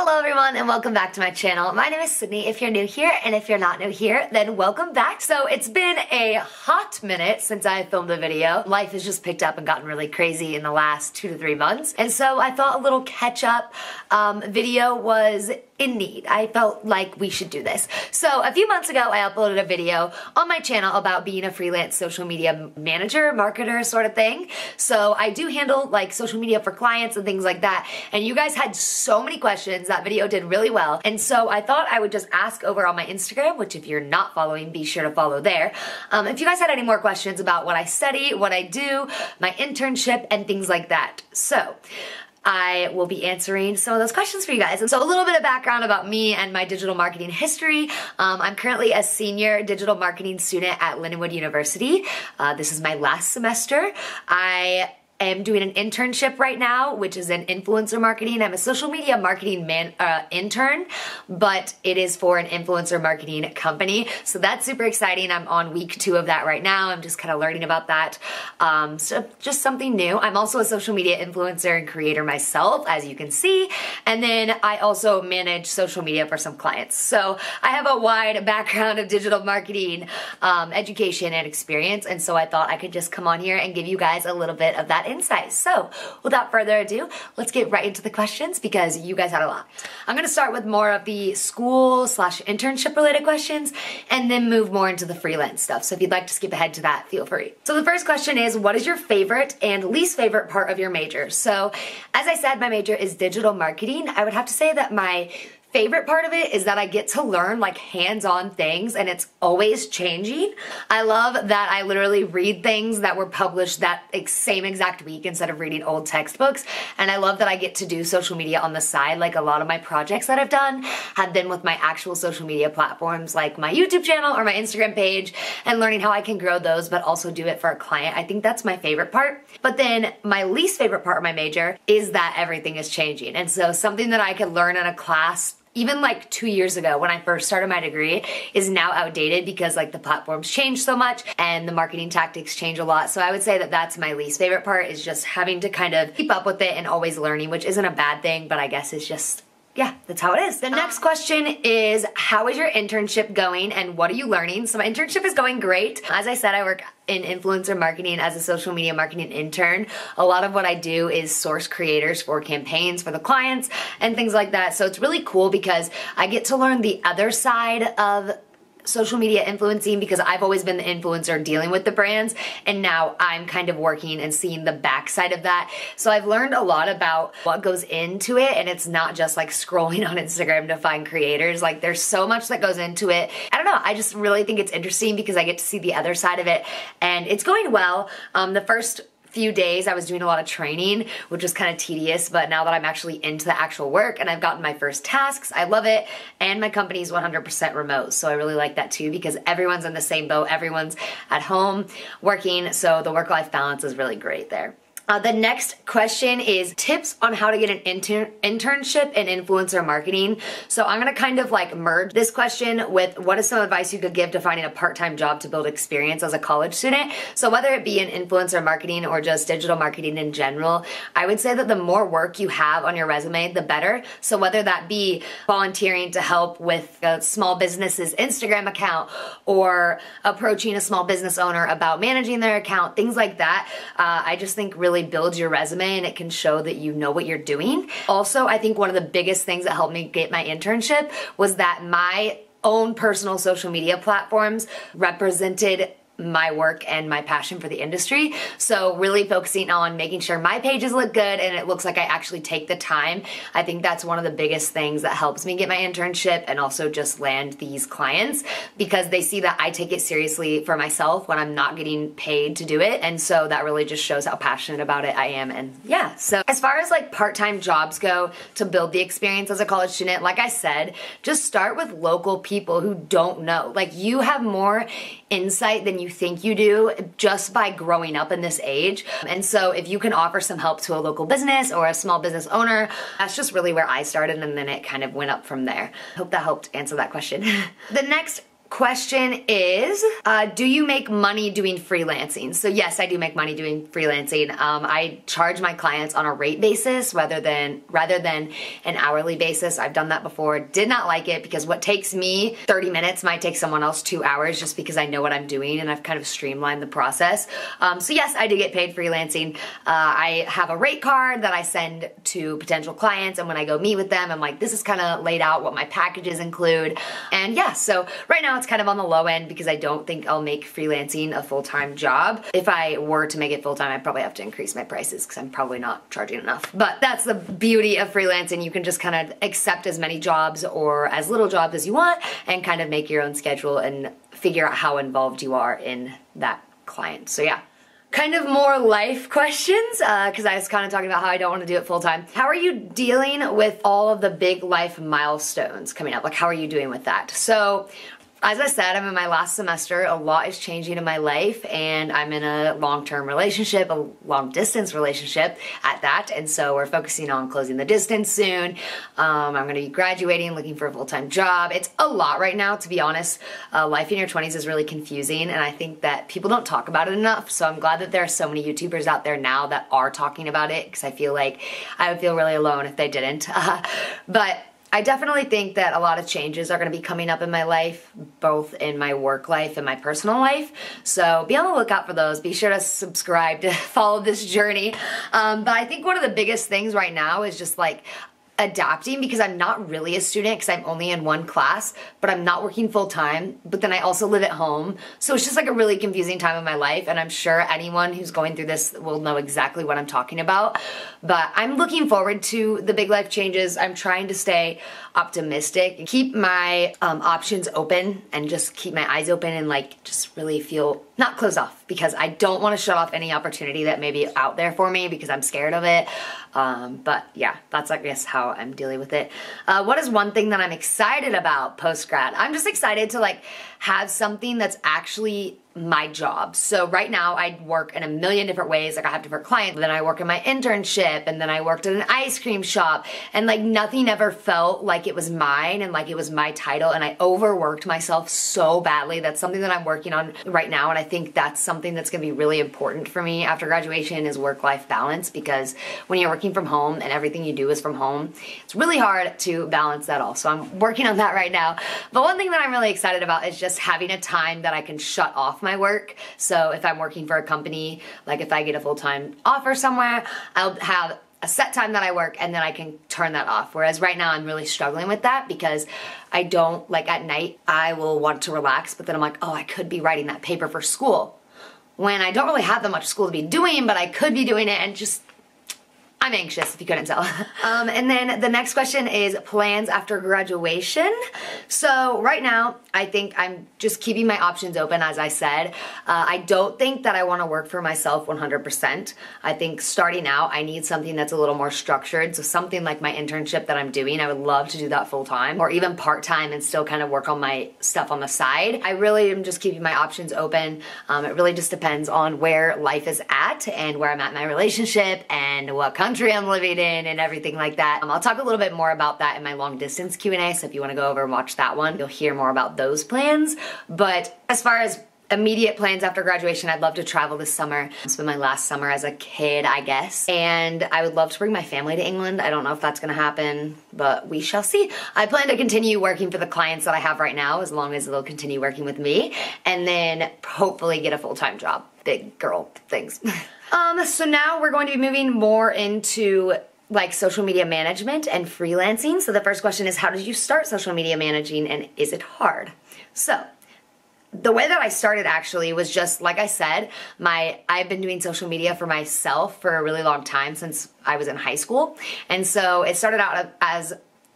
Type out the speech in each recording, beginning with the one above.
Hello everyone and welcome back to my channel. My name is Sydney if you're new here, and if you're not new here, then welcome back. So it's been a hot minute since I filmed a video. Life has just picked up and gotten really crazy in the last 2 to 3 months. And so I thought a little catch-up video was in need. I felt like we should do this. So a few months ago, I uploaded a video on my channel about being a freelance social media manager, marketer sort of thing. So I do handle like social media for clients and things like that. And you guys had so many questions. That video did really well. And so I thought I would just ask over on my Instagram, which if you're not following, be sure to follow there. If you guys had any more questions about what I study, what I do, my internship, and things like that. So I will be answering some of those questions for you guys. And so a little bit of background about me and my digital marketing history. I'm currently a senior digital marketing student at Lindenwood University. This is my last semester. I am doing an internship right now, which is in influencer marketing. I'm a social media marketing intern, but it is for an influencer marketing company. So that's super exciting. I'm on week 2 of that right now. I'm just kind of learning about that. So just something new. I'm also a social media influencer and creator myself, as you can see. And then I also manage social media for some clients. So I have a wide background of digital marketing, education, and experience. And so I thought I could just come on here and give you guys a little bit of that insight. So without further ado, let's get right into the questions because you guys had a lot. I'm going to start with more of the school/internship related questions and then move more into the freelance stuff. So if you'd like to skip ahead to that, feel free. So the first question is, what is your favorite and least favorite part of your major? So as I said, my major is digital marketing. I would have to say that my favorite part of it is that I get to learn like hands-on things, and it's always changing. I love that I literally read things that were published that same exact week instead of reading old textbooks. And I love that I get to do social media on the side. Like a lot of my projects that I've done have been with my actual social media platforms like my YouTube channel or my Instagram page, and learning how I can grow those but also do it for a client. I think that's my favorite part. But then my least favorite part of my major is that everything is changing. And so something that I could learn in a class even like 2 years ago when I first started my degree is now outdated because like the platforms change so much and the marketing tactics change a lot. So I would say that that's my least favorite part, is just having to kind of keep up with it and always learning, which isn't a bad thing, but I guess it's just, yeah, that's how it is. The next question is, how is your internship going and what are you learning? So my internship is going great. As I said, I work in influencer marketing as a social media marketing intern. A lot of what I do is source creators for campaigns for the clients and things like that. So it's really cool because I get to learn the other side of social media influencing, because I've always been the influencer dealing with the brands, and now I'm kind of working and seeing the backside of that. So I've learned a lot about what goes into it, and it's not just like scrolling on Instagram to find creators. Like there's so much that goes into it. I don't know, I just really think it's interesting because I get to see the other side of it, and it's going well. The first few days I was doing a lot of training, which was kind of tedious, but now that I'm actually into the actual work and I've gotten my first tasks, I love it. And my company is 100% remote, so I really like that too because everyone's in the same boat. Everyone's at home working, so the work-life balance is really great there. The next question is tips on how to get an internship in influencer marketing. So I'm gonna kind of like merge this question with what is some advice you could give to finding a part-time job to build experience as a college student. So whether it be in influencer marketing or just digital marketing in general, I would say that the more work you have on your resume, the better. So whether that be volunteering to help with a small business's Instagram account or approaching a small business owner about managing their account, things like that, I just think really builds your resume and it can show that you know what you're doing. Also, I think one of the biggest things that helped me get my internship was that my own personal social media platforms represented my work and my passion for the industry. So really focusing on making sure my pages look good and it looks like I actually take the time. I think that's one of the biggest things that helps me get my internship and also just land these clients, because they see that I take it seriously for myself when I'm not getting paid to do it. And so that really just shows how passionate about it I am. And yeah, so as far as like part-time jobs go to build the experience as a college student, like I said, just start with local people who don't know. Like you have more insight than you think you do just by growing up in this age. And so if you can offer some help to a local business or a small business owner, that's just really where I started, and then it kind of went up from there. Hope that helped answer that question. The next question is, do you make money doing freelancing? So yes, I do make money doing freelancing. I charge my clients on a rate basis rather than an hourly basis. I've done that before. Did not like it because what takes me 30 minutes might take someone else 2 hours just because I know what I'm doing and I've kind of streamlined the process. So yes, I do get paid freelancing. I have a rate card that I send to potential clients, and when I go meet with them, I'm like, this is kind of laid out what my packages include. And yeah, so right now it's kind of on the low end because I don't think I'll make freelancing a full-time job. If I were to make it full-time, I'd probably have to increase my prices because I'm probably not charging enough. But that's the beauty of freelancing. You can just kind of accept as many jobs or as little jobs as you want and kind of make your own schedule and figure out how involved you are in that client. So yeah. Kind of more life questions, because I was kind of talking about how I don't want to do it full time. How are you dealing with all of the big life milestones coming up? Like, how are you doing with that? So, as I said, I'm in my last semester. A lot is changing in my life, and I'm in a long-term relationship, a long-distance relationship at that, and so we're focusing on closing the distance soon. I'm going to be graduating, looking for a full-time job. It's a lot right now, to be honest. Life in your 20s is really confusing, and I think that people don't talk about it enough, so I'm glad that there are so many YouTubers out there now that are talking about it, because I feel like I would feel really alone if they didn't. But I definitely think that a lot of changes are going to be coming up in my life, both in my work life and my personal life. So be on the lookout for those. Be sure to subscribe to follow this journey. But I think one of the biggest things right now is just like adapting, because I'm not really a student because I'm only in one class, but I'm not working full time, but then I also live at home. So it's just like a really confusing time in my life, and I'm sure anyone who's going through this will know exactly what I'm talking about. But I'm looking forward to the big life changes. I'm trying to stay optimistic and keep my options open and just keep my eyes open and like just really feel not closed off, because I don't want to shut off any opportunity that may be out there for me because I'm scared of it. But yeah, that's I guess how I'm dealing with it. What is one thing that I'm excited about post-grad? I'm just excited to like have something that's actually my job. So right now I work in a million different ways. Like I have different clients, then I work in my internship, and then I worked at an ice cream shop, and like nothing ever felt like it was mine and like it was my title, and I overworked myself so badly. That's something that I'm working on right now, and I think that's something that's gonna be really important for me after graduation is work-life balance, because when you're working from home and everything you do is from home, it's really hard to balance that all. So I'm working on that right now. But one thing that I'm really excited about is just having a time that I can shut off my work. So if I'm working for a company, like if I get a full-time offer somewhere, I'll have a set time that I work and then I can turn that off. Whereas right now I'm really struggling with that because I don't, like at night, I will want to relax, but then I'm like, oh, I could be writing that paper for school when I don't really have that much school to be doing, but I could be doing it, and just I'm anxious, if you couldn't tell. And then the next question is plans after graduation. So right now, I think I'm just keeping my options open, as I said. I don't think that I want to work for myself 100%. I think starting out, I need something that's a little more structured. So something like my internship that I'm doing, I would love to do that full time, or even part time and still kind of work on my stuff on the side. I really am just keeping my options open. It really just depends on where life is at and where I'm at in my relationship and what country I'm living in and everything like that. I'll talk a little bit more about that in my long distance Q&A, so if you want to go over and watch that one, you'll hear more about those plans. But as far as immediate plans after graduation, I'd love to travel this summer. It's been my last summer as a kid, I guess. And I would love to bring my family to England. I don't know if that's gonna happen, but we shall see. I plan to continue working for the clients that I have right now, as long as they'll continue working with me, and then hopefully get a full-time job. Big girl things. So now we're going to be moving more into like social media management and freelancing. So the first question is, how did you start social media managing, and is it hard? So the way that I started actually was just, like I said, I've been doing social media for myself for a really long time, since I was in high school. And so it started out as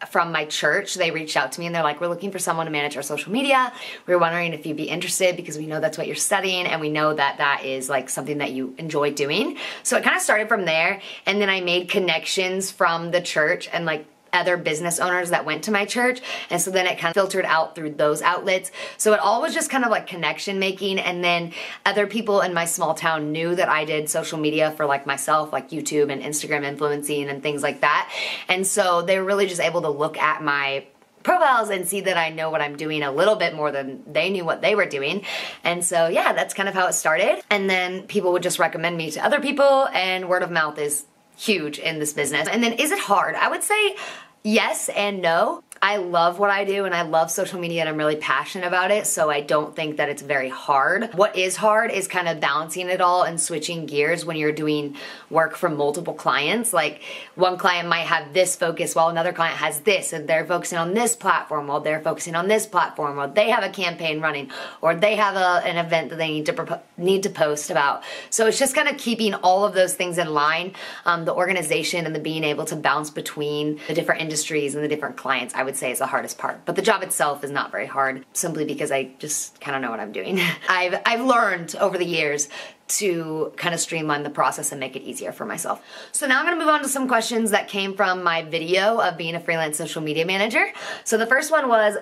from my church. They reached out to me and they're like, we're looking for someone to manage our social media. We were wondering if you'd be interested, because we know that's what you're studying and we know that that is like something that you enjoy doing. So it kind of started from there, and then I made connections from the church and like other business owners that went to my church, and so then it kind of filtered out through those outlets. So it all was just kind of like connection making, and then other people in my small town knew that I did social media for like myself, like YouTube and Instagram influencing and things like that, and so they were really just able to look at my profiles and see that I know what I'm doing a little bit more than they knew what they were doing. And so yeah, that's kind of how it started. And then people would just recommend me to other people, and word of mouth is huge in this business. And then is it hard? I would say yes and no. I love what I do and I love social media and I'm really passionate about it, so I don't think that it's very hard. What is hard is kind of balancing it all and switching gears when you're doing work for multiple clients. Like one client might have this focus while another client has this, and they're focusing on this platform while they're focusing on this platform, or they have a campaign running, or they have an event that they need to post about. So it's just kind of keeping all of those things in line, the organization and the being able to bounce between the different industries and the different clients, I would say is the hardest part. But the job itself is not very hard, simply because I just kind of know what I'm doing. I've learned over the years to kind of streamline the process and make it easier for myself. So now I'm gonna move on to some questions that came from my video of being a freelance social media manager. So the first one was,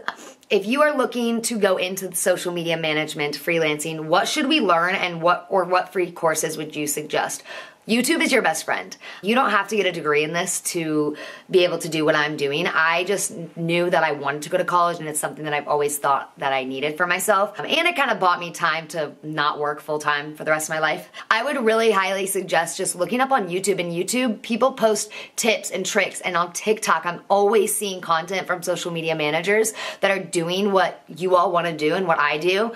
if you are looking to go into social media management, freelancing, what should we learn and what free courses would you suggest? YouTube is your best friend. You don't have to get a degree in this to be able to do what I'm doing. I just knew that I wanted to go to college, and it's something that I've always thought that I needed for myself. And it kind of bought me time to not work full time for the rest of my life. I would really highly suggest just looking up on YouTube. And YouTube, people post tips and tricks, and on TikTok, I'm always seeing content from social media managers that are doing what you all want to do and what I do.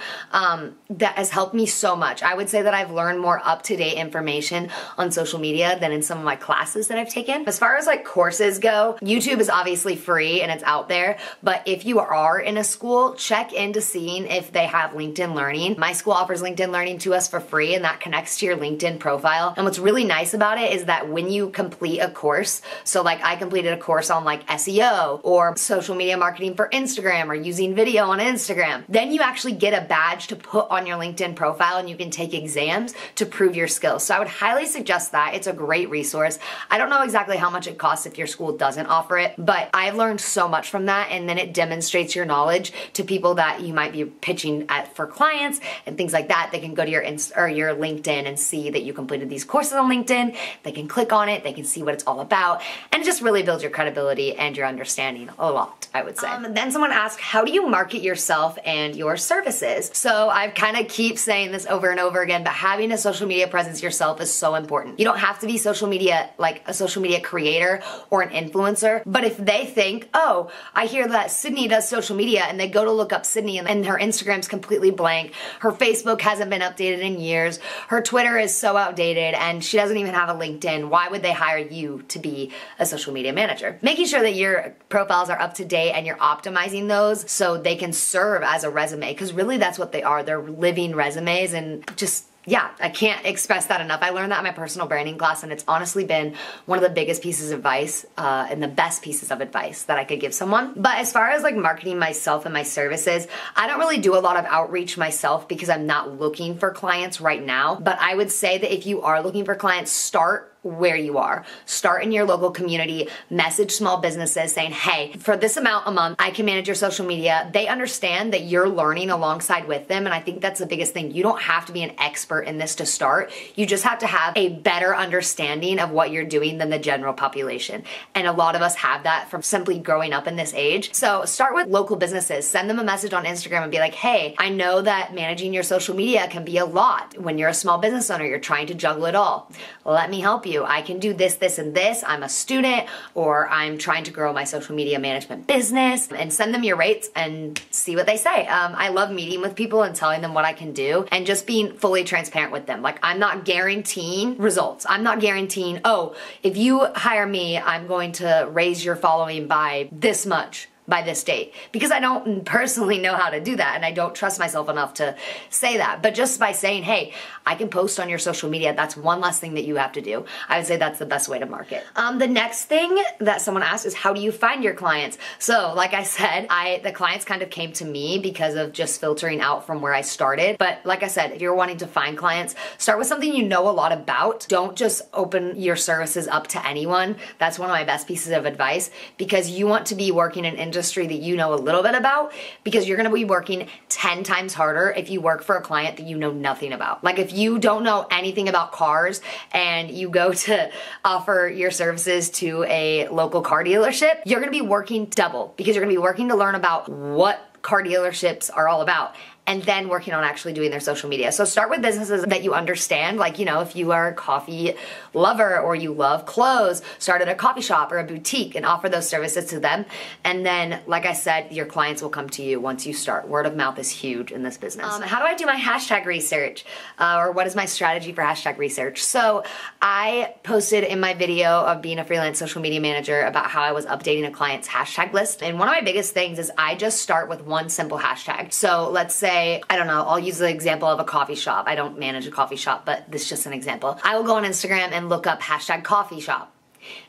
That has helped me so much. I would say that I've learned more up-to-date information on social media than in some of my classes that I've taken. As far as like courses go, YouTube is obviously free and it's out there, but if you are in a school, check into seeing if they have LinkedIn Learning. My school offers LinkedIn Learning to us for free, and that connects to your LinkedIn profile. And what's really nice about it is that when you complete a course, so like I completed a course on like SEO or social media marketing for Instagram or using video on Instagram, then you actually get a badge to put on your LinkedIn profile and you can take exams to prove your skills. So I would highly suggest that. It's a great resource. I don't know exactly how much it costs if your school doesn't offer it, but I've learned so much from that, and then it demonstrates your knowledge to people that you might be pitching at for clients and things like that. They can go to your LinkedIn and see that you completed these courses on LinkedIn. They can click on it, they can see what it's all about, and it just really builds your credibility and your understanding a lot, I would say. Then someone asked, how do you market yourself and your services? So I've kind of keep saying this over and over again, but having a social media presence yourself is so important. You don't have to be social media, like a social media creator or an influencer, but if they think, oh, I hear that Sydney does social media, and they go to look up Sydney and her Instagram's completely blank, her Facebook hasn't been updated in years, her Twitter is so outdated, and she doesn't even have a LinkedIn, why would they hire you to be a social media manager? Making sure that your profiles are up to date and you're optimizing those so they can serve as a resume, because really that's what they are. They're living resumes, and just yeah, I can't express that enough. I learned that in my personal branding class, and it's honestly been one of the biggest pieces of advice and the best pieces of advice that I could give someone. But as far as like marketing myself and my services, I don't really do a lot of outreach myself because I'm not looking for clients right now. But I would say that if you are looking for clients, start where you are. Start in your local community, message small businesses saying, hey, for this amount a month, I can manage your social media. They understand that you're learning alongside with them, and I think that's the biggest thing. You don't have to be an expert in this to start. You just have to have a better understanding of what you're doing than the general population. And a lot of us have that from simply growing up in this age. So start with local businesses. Send them a message on Instagram and be like, hey, I know that managing your social media can be a lot. When you're a small business owner, you're trying to juggle it all. Let me help you. I can do this, this, and this. I'm a student, or I'm trying to grow my social media management business, and send them your rates and see what they say. I love meeting with people and telling them what I can do and just being fully transparent with them. Like, I'm not guaranteeing results. I'm not guaranteeing, oh, if you hire me, I'm going to raise your following by this much by this date, because I don't personally know how to do that, and I don't trust myself enough to say that. But just by saying, hey, I can post on your social media, that's one less thing that you have to do. I would say that's the best way to market. The next thing that someone asked is, how do you find your clients? So like I said, the clients kind of came to me because of just filtering out from where I started. But like I said, if you're wanting to find clients, start with something you know a lot about. Don't just open your services up to anyone. That's one of my best pieces of advice, because you want to be working in industry that you know a little bit about, because you're gonna be working 10 times harder if you work for a client that you know nothing about. Like if you don't know anything about cars and you go to offer your services to a local car dealership, you're gonna be working double, because you're gonna be working to learn about what car dealerships are all about, and then working on actually doing their social media. So start with businesses that you understand. Like, you know, if you are a coffee lover or you love clothes, start at a coffee shop or a boutique and offer those services to them. And then, like I said, your clients will come to you once you start. Word of mouth is huge in this business. How do I do my hashtag research? Or what is my strategy for hashtag research? So I posted in my video of being a freelance social media manager about how I was updating a client's hashtag list. And one of my biggest things is I just start with one simple hashtag. So let's say, I don't know, I'll use the example of a coffee shop. I don't manage a coffee shop, but this is just an example. I will go on Instagram and look up hashtag coffee shop.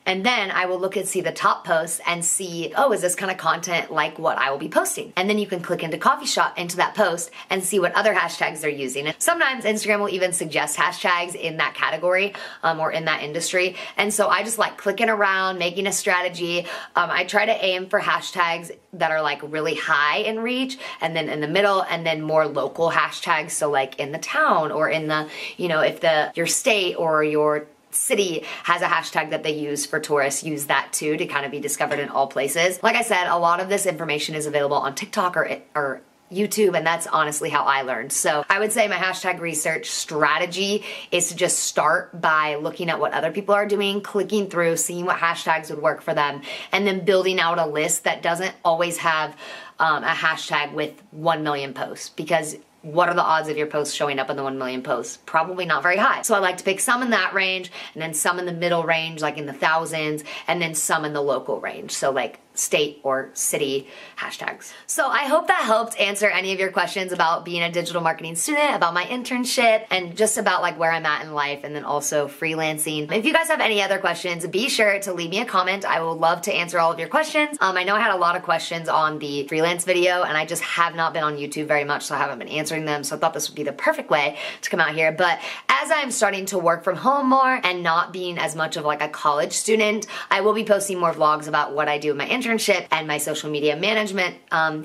And then I will look and see the top posts and see, oh, is this kind of content like what I will be posting? And then you can click into coffee shop, into that post, and see what other hashtags they're using. And sometimes Instagram will even suggest hashtags in that category or in that industry. And so I just like clicking around, making a strategy. I try to aim for hashtags that are like really high in reach, and then in the middle, and then more local hashtags. So like in the town, or in the, you know, if your state or your city has a hashtag that they use for tourists, use that too to kind of be discovered in all places. Like I said, a lot of this information is available on TikTok or YouTube, and that's honestly how I learned. So I would say my hashtag research strategy is to just start by looking at what other people are doing, clicking through, seeing what hashtags would work for them, and then building out a list that doesn't always have a hashtag with 1 million posts, because what are the odds of your posts showing up in the 1 million posts? Probably not very high. So I like to pick some in that range, and then some in the middle range, like in the thousands, and then some in the local range. So like state or city hashtags. So I hope that helped answer any of your questions about being a digital marketing student, about my internship, and just about like where I'm at in life, and then also freelancing. If you guys have any other questions, be sure to leave me a comment. I will love to answer all of your questions. I know I had a lot of questions on the freelance video, and I just have not been on YouTube very much, so I haven't been answering them. So I thought this would be the perfect way to come out here. But as I'm starting to work from home more and not being as much of like a college student, I will be posting more vlogs about what I do in my internship and my social media management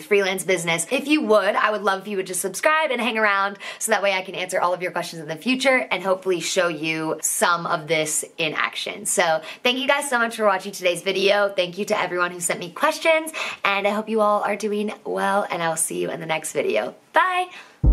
freelance business. If you would, I would love if you would just subscribe and hang around, so that way I can answer all of your questions in the future and hopefully show you some of this in action. So thank you guys so much for watching today's video. Thank you to everyone who sent me questions, and I hope you all are doing well, and I will see you in the next video. Bye!